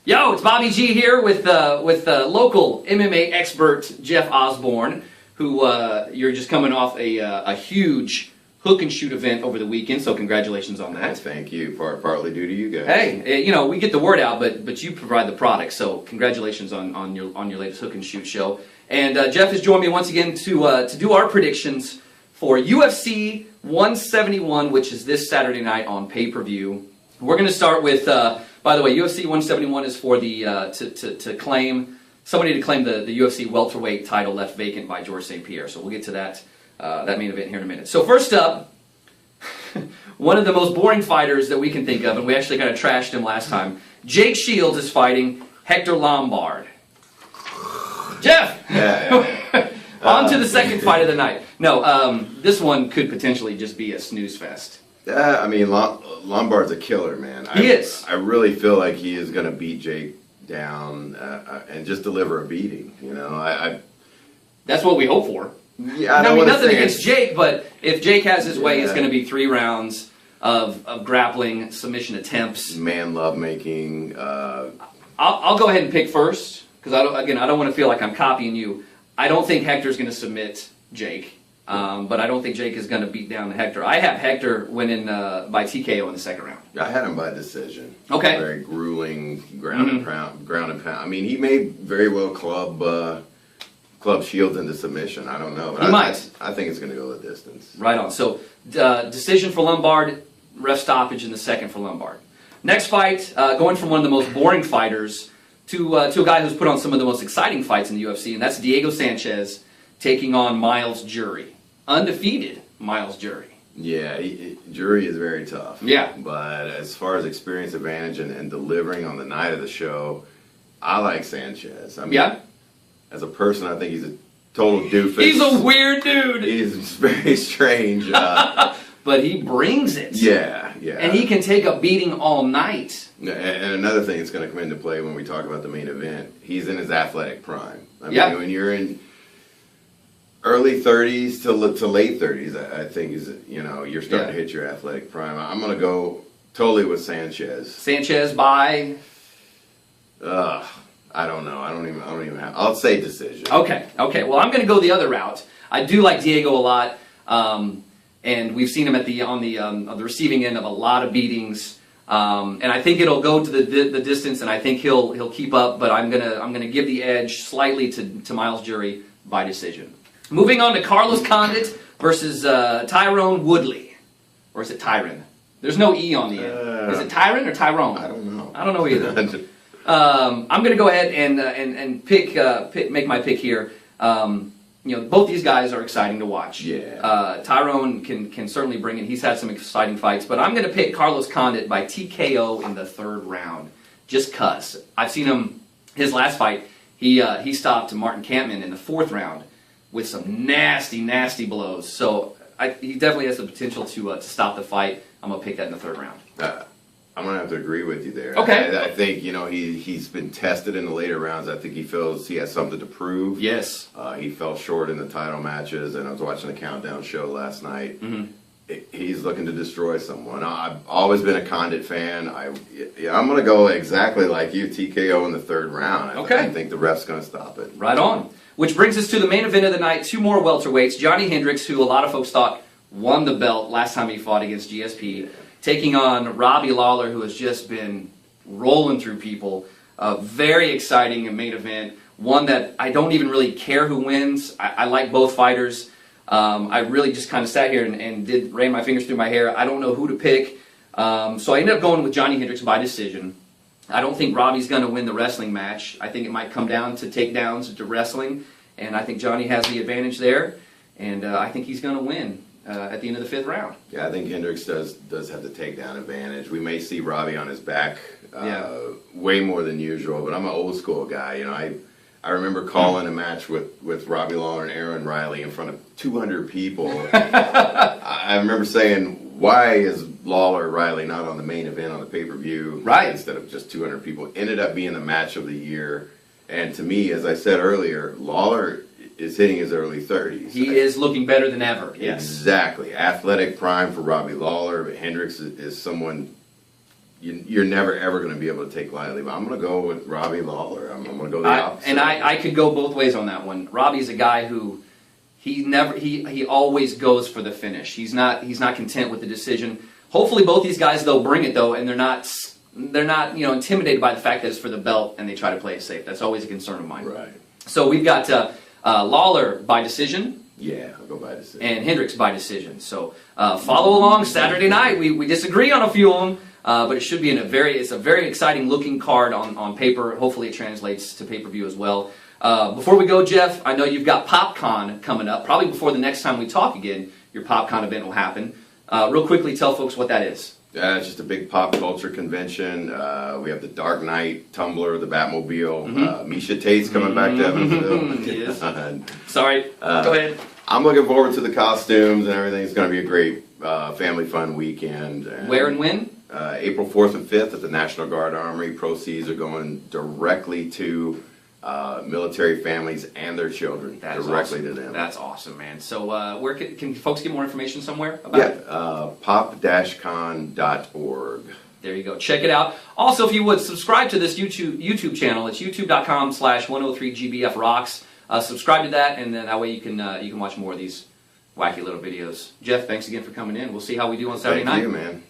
Yo, it's Bobby G here with local MMA expert Jeff Osborne, who you're just coming off a huge hook and shoot event over the weekend. So congratulations on that. Thank you. Partly due to you guys. Hey, you know we get the word out, but you provide the product. So congratulations on your latest hook and shoot show. And Jeff has joined me once again to do our predictions for UFC 171, which is this Saturday night on pay-per-view. We're going to start with. By the way, UFC 171 is for the to claim somebody to claim the UFC welterweight title left vacant by George St. Pierre. So we'll get to that main event here in a minute. So first up, one of the most boring fighters that we can think of, and we actually kind of trashed him last time. Jake Shields is fighting Hector Lombard. Jeff, on to the second fight of the night. No, this one could potentially just be a snooze fest. I mean, Lombard's a killer, man. He is. I really feel like he is going to beat Jake down and just deliver a beating. You know, That's what we hope for. Yeah, I mean, nothing against Jake, but if Jake has his way, it's going to be 3 rounds of grappling, submission attempts. Man love making. I'll go ahead and pick first, because I don't want to feel like I'm copying you. I don't think Hector's going to submit Jake. But I don't think Jake is going to beat down Hector. I have Hector winning by TKO in the second round. I had him by decision. Okay. Very grueling ground and pound. I mean, he may very well club Shields into submission. I don't know. But He might. I think it's going to go the distance. Right on. So decision for Lombard, ref stoppage in the second for Lombard. Next fight, going from one of the most boring fighters to a guy who's put on some of the most exciting fights in the UFC, and that's Diego Sanchez taking on Miles Jury. Undefeated Miles Jury. Yeah, Jury is very tough. Yeah. But as far as experience advantage and delivering on the night of the show, I like Sanchez. I mean, yeah. As a person, I think he's a total doofus. He's a weird dude. He's very strange. But he brings it. Yeah. And he can take a beating all night. And another thing that's going to come into play when we talk about the main event, he's in his athletic prime. I mean, when you're in early 30s to late 30s, I think you're starting to hit your athletic prime. I'm going to go totally with Sanchez. Sanchez by? I don't know. I don't even have. I'll say decision. Okay. Well, I'm going to go the other route. I do like Diego a lot, and we've seen him on the receiving end of a lot of beatings. And I think it'll go to the distance, and I think he'll keep up. But I'm gonna give the edge slightly to Miles Jury by decision. Moving on to Carlos Condit versus Tyrone Woodley. Or is it Tyron? There's no E on the end. Is it Tyron or Tyrone? I don't know. I don't know either. I'm going to go ahead and make my pick here. Both these guys are exciting to watch. Yeah. Tyrone can certainly bring it. He's had some exciting fights. But I'm going to pick Carlos Condit by TKO in the third round. Just 'cause. I've seen him, his last fight, he stopped Martin Kampmann in the fourth round with some nasty blows. So he definitely has the potential to stop the fight. I'm going to pick that in the third round. I'm going to have to agree with you there. Okay. I think, he's been tested in the later rounds. I think he feels he has something to prove. Yes. He fell short in the title matches, and I was watching the Countdown show last night. Mm-hmm. He's looking to destroy someone. I've always been a Condit fan. I'm going to go exactly like you, TKO in the third round. I think the ref's going to stop it. Right on. Which brings us to the main event of the night. 2 more welterweights. Johnny Hendricks, who a lot of folks thought won the belt last time he fought against GSP, taking on Robbie Lawler, who has just been rolling through people. Very exciting main event. One that I don't even really care who wins. I like both fighters. I really just kind of sat here and ran my fingers through my hair. I don't know who to pick. So I ended up going with Johnny Hendricks by decision. I don't think Robbie's going to win the wrestling match. I think it might come down to takedowns to wrestling, and I think Johnny has the advantage there, and I think he's going to win at the end of the fifth round. Yeah, I think Hendricks does have the takedown advantage. We may see Robbie on his back way more than usual, but I'm an old school guy. I remember calling a match with Robbie Lawler and Aaron Riley in front of 200 people. I remember saying, why is Lawler Riley not on the main event on the pay-per-view instead of just 200 people? Ended up being the match of the year. And to me, as I said earlier, Lawler is hitting his early 30s. He is looking better than ever. Yes. Exactly. Athletic prime for Robbie Lawler. But Hendricks is someone you're never ever going to be able to take lightly. But I'm going to go with Robbie Lawler. I'm going to go the opposite. And I could go both ways on that one. Robbie's a guy who he always goes for the finish. He's not content with the decision. Hopefully both these guys though bring it though, and they're not intimidated by the fact that it's for the belt and they try to play it safe. That's always a concern of mine. Right. So we've got Lawler by decision. Yeah, I'll go by decision. And Hendricks by decision. So follow along Saturday night. We disagree on a few of them, but it should be it's a very exciting looking card on paper. Hopefully it translates to pay-per-view as well. Before we go, Jeff, I know you've got PopCon coming up. Probably before the next time we talk again, your PopCon event will happen. Real quickly, tell folks what that is. It's just a big pop culture convention. We have the Dark Knight, Tumbler, the Batmobile. Misha Tate's coming back to Evansville. Yes. Sorry, go ahead. I'm looking forward to the costumes and everything. It's going to be a great family fun weekend. Where and when? April 4th and 5th at the National Guard Armory. Proceeds are going directly to military families and their children. Directly to them. That's awesome, man. So where can folks get more information somewhere about it? pop-con.org. There you go. Check it out. Also, if you would, subscribe to this YouTube channel. It's youtube.com/103GBFRocks. Subscribe to that, and then that way you can watch more of these wacky little videos. Jeff, thanks again for coming in. We'll see how we do on Saturday night. Thank you, man.